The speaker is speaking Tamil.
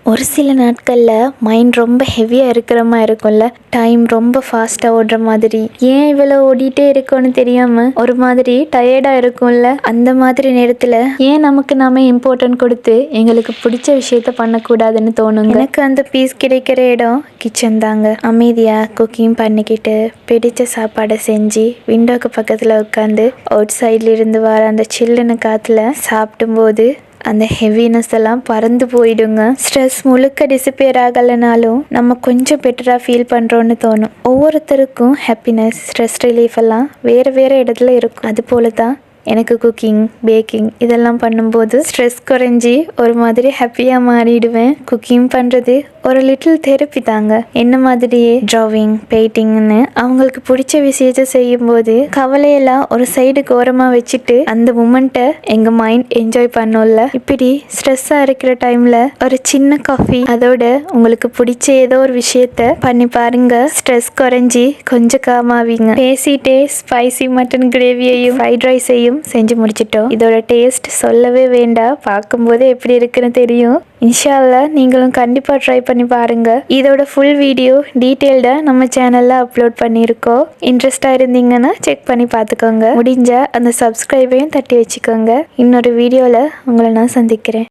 ஒரு சில நாட்களில் மைண்ட் ரொம்ப ஹெவியாக இருக்கிற மாதிரி இருக்கும்ல. டைம் ரொம்ப ஃபாஸ்ட்டாக ஓடுற மாதிரி, ஏன் இவ்வளோ ஓடிட்டே இருக்கோன்னு தெரியாமல் ஒரு மாதிரி டயர்டாக இருக்கும்ல. அந்த மாதிரி நேரத்தில் ஏன் நமக்கு நாம இம்பார்ட்டன்ட் கொடுத்து எங்களுக்கு பிடிச்ச விஷயத்த பண்ணக்கூடாதுன்னு தோணுங்க. எனக்கு அந்த பீஸ் கிடைக்கிற இடம் கிச்சன் தாங்க. அமைதியாக குக்கிங் பண்ணிக்கிட்டு பிடிச்ச சாப்பாடை செஞ்சு விண்டோக்கு பக்கத்தில் உட்காந்து அவுட் சைட்ல இருந்து வர அந்த சில்லுன்னு காற்றுல சாப்பிடும்போது அந்த ஹெவினஸ் எல்லாம் பறந்து போயிடுங்க. ஸ்ட்ரெஸ் முழுக்க டிசிப்பேர் ஆகலைனாலும் நம்ம கொஞ்சம் பெட்டராக ஃபீல் பண்ணுறோன்னு தோணும். ஒவ்வொருத்தருக்கும் ஹாப்பினஸ், ஸ்ட்ரெஸ் ரிலீஃப் எல்லாம் வேறு வேறு இடத்துல இருக்கும். அது போல தான் எனக்கு குக்கிங், பேக்கிங் இதெல்லாம் பண்ணும்போது ஸ்ட்ரெஸ் குறைஞ்சி ஒரு மாதிரி ஹாப்பியாக மாறிடுவேன். குக்கிங் பண்ணுறது ஒரு லிட்டில் தெரப்பி தாங்க. என்ன மாதிரியே ட்ராவிங், பெயிண்டிங்னு அவங்களுக்கு பிடிச்ச விஷயத்த செய்யும்போது கவலையெல்லாம் ஒரு சைடு ஓரமாக வச்சுட்டு அந்த மூமெண்ட்டை எங்கள் மைண்ட் என்ஜாய் பண்ணோம்ல. இப்படி ஸ்ட்ரெஸ்ஸாக இருக்கிற டைமில் ஒரு சின்ன காஃபி, அதோட உங்களுக்கு பிடிச்ச ஏதோ ஒரு விஷயத்த பண்ணி பாருங்க. ஸ்ட்ரெஸ் குறைஞ்சி கொஞ்சம் காமாவீங்க. பேசிட்டே ஸ்பைசி மட்டன் கிரேவியையும் ஃப்ரைட் ரைஸையும் செஞ்சு முடிச்சிட்டோம். இதோட டேஸ்ட் சொல்லவே வேண்டாம். பார்க்கும்போது எப்படி இருக்குன்னு தெரியும். இன்ஷா அல்லாஹ் நீங்களும் கண்டிப்பாக ட்ரை பண்ணி பாருங்க. இதோட ஃபுல் வீடியோ டீட்டெயில்டாக நம்ம சேனலில் அப்லோட் பண்ணியிருக்கோம். இன்ட்ரெஸ்டாக இருந்தீங்கன்னா செக் பண்ணி பார்த்துக்கோங்க. முடிஞ்சா அந்த சப்ஸ்கிரைபையும் தட்டி வச்சுக்கோங்க. இன்னொரு வீடியோவில் உங்களை நான் சந்திக்கிறேன்.